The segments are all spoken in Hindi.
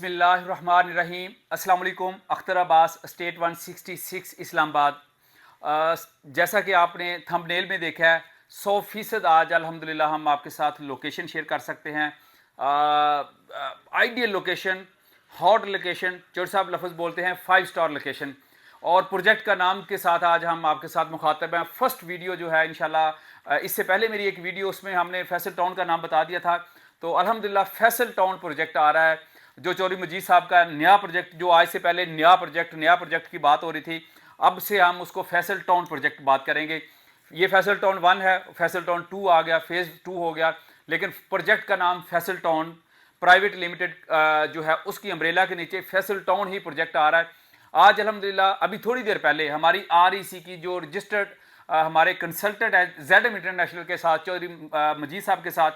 बिस्मिल्लाहिर्रहमानिर्रहीम। अस्सलाम वालेकुम। अख्तर अब्बास, स्टेट 166 इस्लामाबाद। जैसा कि आपने थंबनेल में देखा है, 100% आज अल्हम्दुलिल्लाह हम आपके साथ लोकेशन शेयर कर सकते हैं। आइडियल लोकेशन, हॉट लोकेशन, चोर साहब लफ्ज़ बोलते हैं 5 स्टार लोकेशन। और प्रोजेक्ट का नाम के साथ आज हम आपके साथ मुखातब हैं। फर्स्ट वीडियो जो है इंशाल्लाह, इससे पहले मेरी एक वीडियो उसमें हमने फैसल टाउन का नाम बता दिया था। तो अल्हम्दुलिल्लाह फैसल टाउन प्रोजेक्ट आ रहा है, जो चौधरी मजीद साहब का नया प्रोजेक्ट, जो आज से पहले नया प्रोजेक्ट की बात हो रही थी, अब से हम उसको फैसल टाउन प्रोजेक्ट बात करेंगे। ये फैसल टाउन 1 है, फैसल टाउन 2 आ गया, फेज़ 2 हो गया, लेकिन प्रोजेक्ट का नाम फैसल टाउन प्राइवेट लिमिटेड जो है उसकी अम्ब्रेला के नीचे फैसल टाउन ही प्रोजेक्ट आ रहा है। आज अल्हम्दुलिल्लाह अभी थोड़ी देर पहले हमारी REC की जो रजिस्टर्ड हमारे कंसल्टेंट है ZM इंटरनेशनल के साथ, चौधरी मजीद साहब के साथ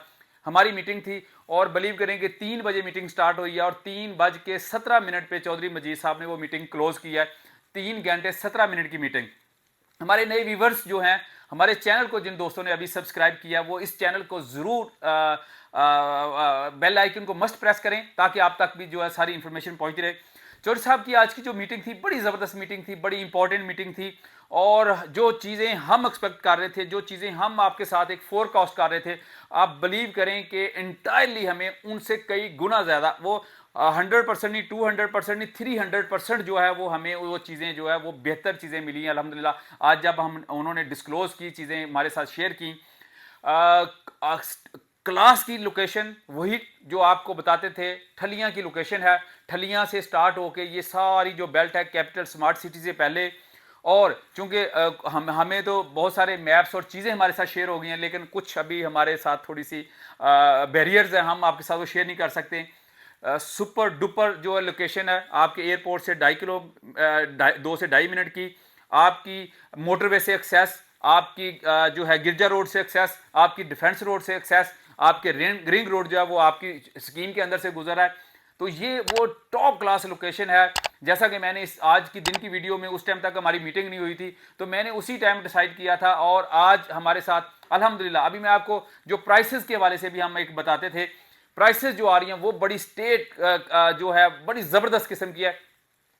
हमारी मीटिंग थी। और बिलीव करें कि 3 बजे मीटिंग स्टार्ट हुई है और 3:17 पे चौधरी मजीद साहब ने वो मीटिंग क्लोज की है। 3 घंटे 17 मिनट की मीटिंग। हमारे नए व्यूवर्स जो हैं, हमारे चैनल को जिन दोस्तों ने अभी सब्सक्राइब किया, वो इस चैनल को ज़रूर बेल आइकन को मस्ट प्रेस करें ताकि आप तक भी जो है सारी इंफॉर्मेशन पहुंचती रहे। चौधरी साहब की आज की जो मीटिंग थी, बड़ी ज़बरदस्त मीटिंग थी, बड़ी इंपॉर्टेंट मीटिंग थी। और जो चीज़ें हम एक्सपेक्ट कर रहे थे, जो चीज़ें हम आपके साथ एक फोरकास्ट कर रहे थे, आप बिलीव करें कि इंटायरली हमें उनसे कई गुना ज़्यादा, वो 100% नहीं, 200% नहीं, 300% जो है वो हमें वो चीज़ें जो है वो बेहतर चीज़ें मिली हैं अल्हम्दुलिल्लाह। आज जब हम उन्होंने डिस्क्लोज़ की चीज़ें हमारे साथ शेयर की, क्लास की लोकेशन वही जो आपको बताते थे, ठलियां की लोकेशन है। ठलियां से स्टार्ट होके ये सारी जो बेल्ट है, कैपिटल स्मार्ट सिटी से पहले। और चूंकि हमें तो बहुत सारे मैप्स और चीज़ें हमारे साथ शेयर हो गई हैं, लेकिन कुछ अभी हमारे साथ थोड़ी सी बैरियर्स हैं, हम आपके साथ वो शेयर नहीं कर सकते। सुपर डुपर जो लोकेशन है, आपके एयरपोर्ट से 2 से 2.5 मिनट की, आपकी मोटरवे से एक्सेस, आपकी जो है गिरजा रोड से एक्सेस, आपकी डिफेंस रोड से एक्सेस, आपके रिंग रोड जो है वो आपकी स्कीम के अंदर से गुजर है। तो ये वो टॉप क्लास लोकेशन है। जैसा कि मैंने इस आज की दिन की वीडियो में, उस टाइम तक हमारी मीटिंग नहीं हुई थी, तो मैंने उसी टाइम डिसाइड किया था। और आज हमारे साथ अल्हम्दुलिल्लाह, अभी मैं आपको जो प्राइसेस के हवाले से भी हम एक बताते थे, प्राइसेस जो आ रही हैं वो बड़ी स्टेट जो है बड़ी ज़बरदस्त किस्म की है।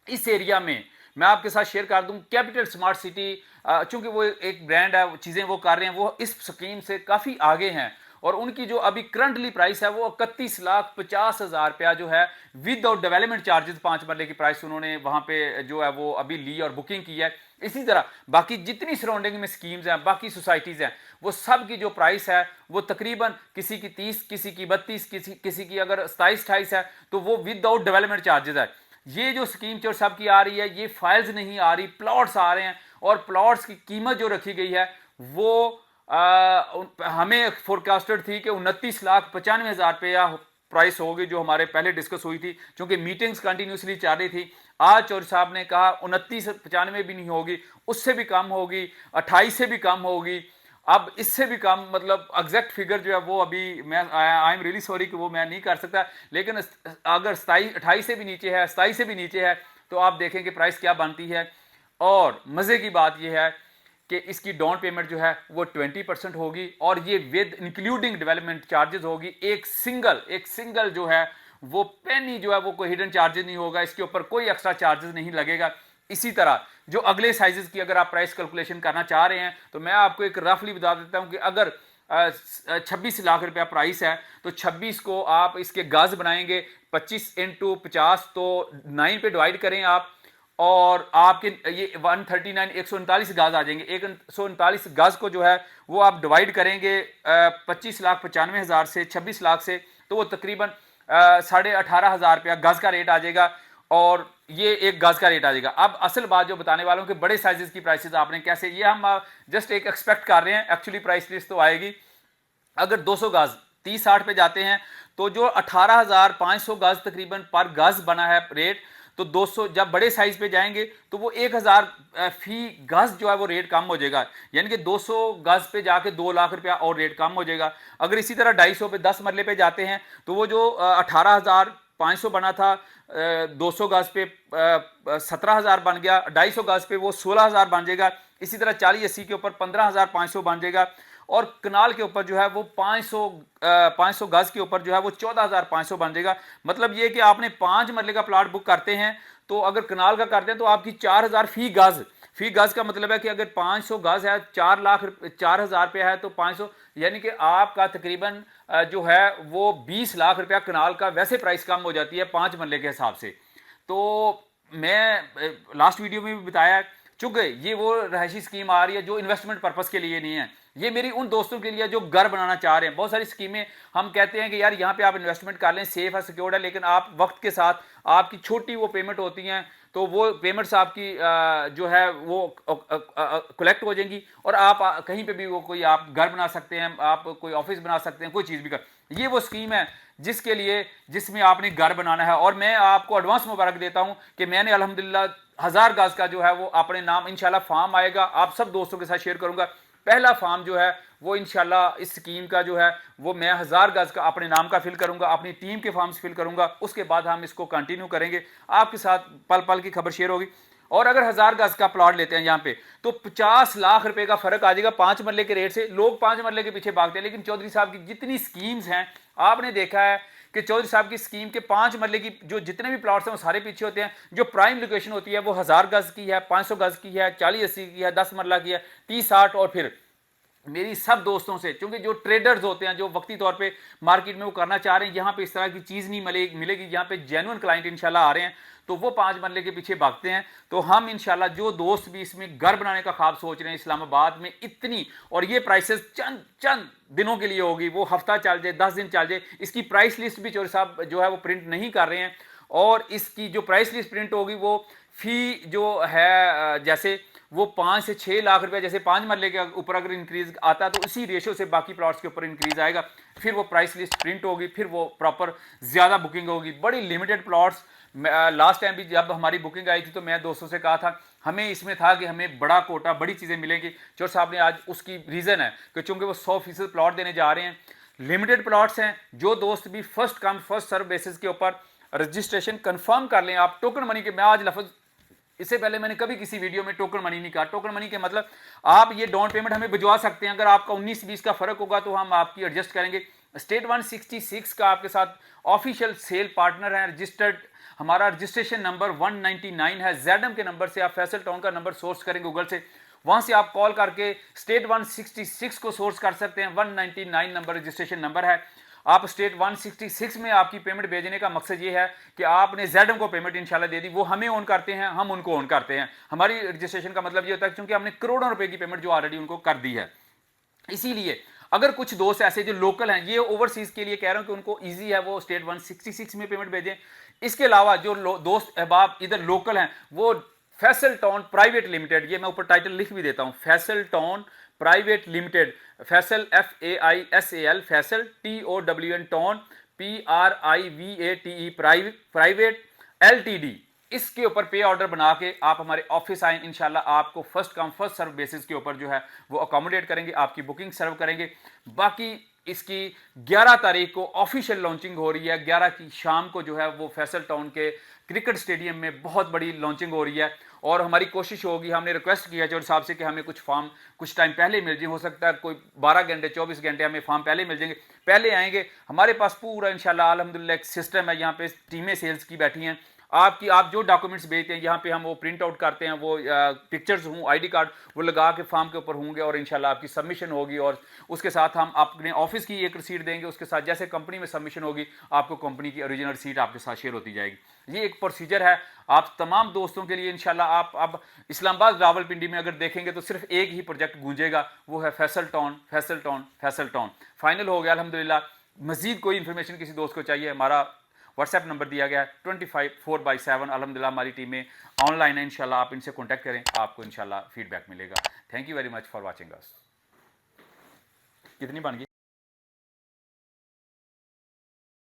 इस एरिया में मैं आपके साथ शेयर कर दूं, कैपिटल स्मार्ट सिटी, चूंकि वो एक ब्रांड है, चीज़ें वो कर रहे हैं, वो इस स्कीम से काफ़ी आगे हैं। और उनकी जो अभी करंटली प्राइस है वो 31,50,000 रुपया जो है, विदाउट डेवलपमेंट चार्जेस, 5 मरले की प्राइस उन्होंने वहां पे जो है वो अभी ली और बुकिंग की है। इसी तरह बाकी जितनी सराउंडिंग में स्कीम्स हैं, बाकी सोसाइटीज़ हैं, वो सब की जो प्राइस है वो तकरीबन किसी की 30, किसी की 32, किसी की अगर 27-28 है, तो वो विदाउट डेवलपमेंट चार्जेस है। ये जो स्कीम चोर साहब की आ रही है, ये फाइल्स नहीं आ रही, प्लॉट्स आ रहे हैं। और प्लॉट्स की कीमत जो रखी गई है वो हमें फोरकास्टेड थी कि 29,95,000 रुपया प्राइस होगी, जो हमारे पहले डिस्कस हुई थी। क्योंकि मीटिंग्स कंटिन्यूसली चल रही थी, आज चौधरी साहब ने कहा 29,95 भी नहीं होगी, उससे भी कम होगी, 28 से भी कम होगी। अब इससे भी कम, मतलब एग्जैक्ट फिगर जो है वो अभी मैं, आई एम रियली सॉरी कि वो मैं नहीं कर सकता, लेकिन अगर 28 से भी नीचे है, 27 से भी नीचे है, तो आप देखें कि प्राइस क्या बनती है। और मज़े की बात यह है कि इसकी डाउन पेमेंट जो है वो 20% होगी, और ये विद इंक्लूडिंग डेवलपमेंट चार्जेस होगी। एक सिंगल जो है वो पेनी जो है वो कोई हिडन चार्जेस नहीं होगा, इसके ऊपर कोई एक्स्ट्रा चार्जेस नहीं लगेगा। इसी तरह जो अगले साइजेस की अगर आप प्राइस कैलकुलेशन करना चाह रहे हैं, तो मैं आपको एक रफली बता देता हूं कि अगर 26 लाख रुपया प्राइस है, तो 26 को आप इसके गज बनाएंगे 25 × 50, तो 9 पे डिवाइड करें आप, और आपके ये 139 गज आ जाएंगे। 139 गज को जो है वो आप डिवाइड करेंगे 25,95,000 से, 26 लाख से, तो वो तकरीबन 18,500 रुपया गज का रेट आ जाएगा। और ये एक गज का रेट आ जाएगा। अब असल बात जो बताने वालों के बड़े साइजेस की प्राइसेस आपने कैसे, ये हम जस्ट एक एक्सपेक्ट कर रहे हैं, एक्चुअली प्राइस लिस्ट तो आएगी। अगर 200 गज 30-60 पे जाते हैं, तो जो 18,500 गज तकरीबन पर गज बना है रेट, तो 200 जब बड़े साइज पे जाएंगे तो वो 1,000 फी गज जो है वो रेट कम हो जाएगा, यानी कि 200 गज पे जाके 2 लाख रुपया और रेट कम हो जाएगा। अगर इसी तरह 250 पे 10 मरले पे जाते हैं, तो वो जो 18,500 बना था 200 गज पे 17,000 बन गया, 250 गज पे वो 16,000 बन जाएगा। इसी तरह 40-80 के ऊपर 15,500 बन जाएगा। और कनाल के ऊपर जो है वो 500 गज के ऊपर जो है वो 14,500 बन जाएगा। मतलब ये कि आपने 5 मरले का प्लाट बुक करते हैं तो अगर कनाल का करते हैं तो आपकी 4,000 फी गज का मतलब है कि अगर 500 गज है 4,000 रुपया है तो 500 यानी कि आपका तकरीबन जो है वो 20 लाख रुपया कनाल का वैसे प्राइस कम हो जाती है 5 मरले के हिसाब से। तो मैं लास्ट वीडियो में भी बताया चूंकि ये वो रहायशी स्कीम आ रही है जो इन्वेस्टमेंट पर्पस के लिए नहीं है, ये मेरी उन दोस्तों के लिए जो घर बनाना चाह रहे हैं। बहुत सारी स्कीमें हम कहते हैं कि यार यहाँ पे आप इन्वेस्टमेंट कर लें, सेफ है, सिक्योर्ड है, लेकिन आप वक्त के साथ आपकी छोटी वो पेमेंट होती हैं तो वो पेमेंट्स आपकी जो है वो कलेक्ट हो जाएंगी और आप कहीं पे भी वो कोई आप घर बना सकते हैं, आप कोई ऑफिस बना सकते हैं, कोई चीज़ भी कर। ये वो स्कीम है जिसमें आपने घर बनाना है। और मैं आपको एडवांस मुबारक देता हूं कि मैंने अल्हम्दुलिल्लाह 1000 गज का जो है वो अपने नाम इंशाल्लाह फार्म आएगा, आप सब दोस्तों के साथ शेयर करूंगा। पहला फार्म जो है वो इंशाल्लाह इस स्कीम का जो है वो मैं 1000 गज का अपने नाम का फिल करूंगा, अपनी टीम के फॉर्म्स फिल करूंगा, उसके बाद हम इसको कंटिन्यू करेंगे, आपके साथ पल पल की खबर शेयर होगी। और अगर 1000 गज का प्लॉट लेते हैं यहाँ पे तो 50 लाख रुपए का फर्क आ जाएगा 5 मरले के रेट से। लोग 5 मरले के पीछे भागते हैं, लेकिन चौधरी साहब की जितनी स्कीम्स हैं आपने देखा है कि चौधरी साहब की स्कीम के 5 मरले की जो जितने भी प्लॉट्स हैं वो सारे पीछे होते हैं। जो प्राइम लोकेशन होती है वो 1000 गज की है, 500 गज की है, 40-80 की है, 10 मरला की है, 30-60। और फिर मेरी सब दोस्तों से, क्योंकि जो ट्रेडर्स होते हैं जो वक्ती तौर पे मार्केट में वो करना चाह रहे हैं, यहाँ पे इस तरह की चीज़ नहीं मिलेगी, यहाँ पे जेन्युइन क्लाइंट इंशाल्लाह आ रहे हैं तो वो 5 मरले के पीछे भागते हैं। तो हम इंशाल्लाह जो दोस्त भी इसमें घर बनाने का ख्वाब सोच रहे हैं इस्लामाबाद में इतनी, और ये प्राइसेस चंद दिनों के लिए होगी, वो हफ्ता चल जाए, 10 दिन चल जाए, इसकी प्राइस लिस्ट भी चौधरी साहब जो है वो प्रिंट नहीं कर रहे हैं। और इसकी जो प्राइस लिस्ट प्रिंट होगी वो फी जो है जैसे वो 5 से 6 लाख रुपए, जैसे 5 मरले के ऊपर अगर इंक्रीज आता है तो उसी रेशियो से बाकी प्लॉट्स के ऊपर इंक्रीज आएगा। फिर वो प्राइस लिस्ट प्रिंट होगी, फिर वो प्रॉपर ज़्यादा बुकिंग होगी, बड़ी लिमिटेड प्लॉट्स। लास्ट टाइम भी जब हमारी बुकिंग आई थी तो मैं दोस्तों से कहा था हमें इसमें था कि हमें बड़ा कोटा, बड़ी चीज़ें मिलेंगी। चौधरी साहब ने आज उसकी रीज़न है कि चूंकि वो 100% प्लॉट देने जा रहे हैं, लिमिटेड प्लॉट्स हैं। जो दोस्त भी first come first serve basis के ऊपर रजिस्ट्रेशन कंफर्म कर लें आप। टोकन मनी के, मैं आज लफ्ज़, इससे पहले मैंने कभी किसी वीडियो में टोकन मनी नहीं कहा। टोकन मनी के मतलब आप ये डाउन पेमेंट हमें भिजवा सकते हैं, अगर आपका 19-20 का फर्क होगा तो हम आपकी एडजस्ट करेंगे। स्टेट 166 का आपके साथ ऑफिशियल सेल पार्टनर है, रजिस्टर्ड, हमारा रजिस्ट्रेशन नंबर 199 है। ZM के नंबर से आप फैसल टाउन का नंबर सोर्स करेंगे गूगल से, वहां से आप कॉल करके स्टेट 166 को सोर्स कर सकते हैं। 199 नंबर रजिस्ट्रेशन नंबर है। आप स्टेट 166 में आपकी पेमेंट भेजने का मकसद ये है कि आपने ZM को पेमेंट इंशाल्लाह दे दी, वो हमें ऑन करते हैं, हम उनको ऑन करते हैं। हमारी रजिस्ट्रेशन का मतलब ये होता है क्योंकि हमने करोड़ों रुपए की पेमेंट जो ऑलरेडी उनको कर दी है। इसीलिए अगर कुछ दोस्त ऐसे जो लोकल हैं, ये ओवरसीज के लिए कह रहा हूं कि उनको इजी है, वो स्टेट 166 में पेमेंट भेजें। इसके अलावा जो दोस्त अहबाब इधर लोकल हैं वो फैसल टाउन प्राइवेट लिमिटेड, ये मैं ऊपर टाइटल लिख भी देता हूं, Faisal town private limited, Faisal FAISAL, Faisal TOWN town PRIVATE private LTD, इसके ऊपर पे ऑर्डर बना के आप हमारे ऑफिस आए, इंशाल्लाह आपको first come first serve basis के ऊपर जो है वो अकोमोडेट करेंगे, आपकी बुकिंग सर्व करेंगे। बाकी इसकी 11 तारीख को ऑफिशियल लॉन्चिंग हो रही है, 11 की शाम को जो है वो फैसल टाउन के क्रिकेट स्टेडियम में बहुत बड़ी लॉन्चिंग हो रही है। और हमारी कोशिश होगी, हमने रिक्वेस्ट किया चौधरी साहब से कि हमें कुछ फॉर्म कुछ टाइम पहले मिल जाए, हो सकता है कोई 12 घंटे 24 घंटे हमें फॉर्म पहले मिल जाएंगे, पहले आएंगे। हमारे पास पूरा इंशाल्लाह अल्हम्दुलिल्लाह एक सिस्टम है, यहाँ पे टीमें सेल्स की बैठी हैं। आप जो डॉक्यूमेंट्स भेजते हैं यहाँ पे हम वो प्रिंट आउट करते हैं, वो पिक्चर्स हों, ID कार्ड वो लगा के फॉर्म के ऊपर होंगे और इंशाल्लाह आपकी सबमिशन होगी। और उसके साथ हम अपने ऑफिस की एक रसीद देंगे, उसके साथ जैसे कंपनी में सबमिशन होगी आपको कंपनी की ओरिजिनल रसीद आपके साथ शेयर होती जाएगी। ये एक प्रोसीजर है आप तमाम दोस्तों के लिए इंशाल्लाह। आप अब इस्लामाबाद रावलपिंडी में अगर देखेंगे तो सिर्फ एक ही प्रोजेक्ट गूंजेगा, वो है Faisal town, Faisal town, Faisal town. Final हो गया अल्हम्दुलिल्लाह। मजीद कोई इंफॉर्मेशन किसी दोस्त को चाहिए, हमारा व्हाट्सएप नंबर दिया गया है 25/4/7। अल्हम्दुलिल्लाह हमारी टीमें ऑनलाइन है, इंशाल्लाह आप इनसे कॉन्टैक्ट करें, आपको इंशाल्लाह फीडबैक मिलेगा। Thank you very much for watching us. कितनी बन गई?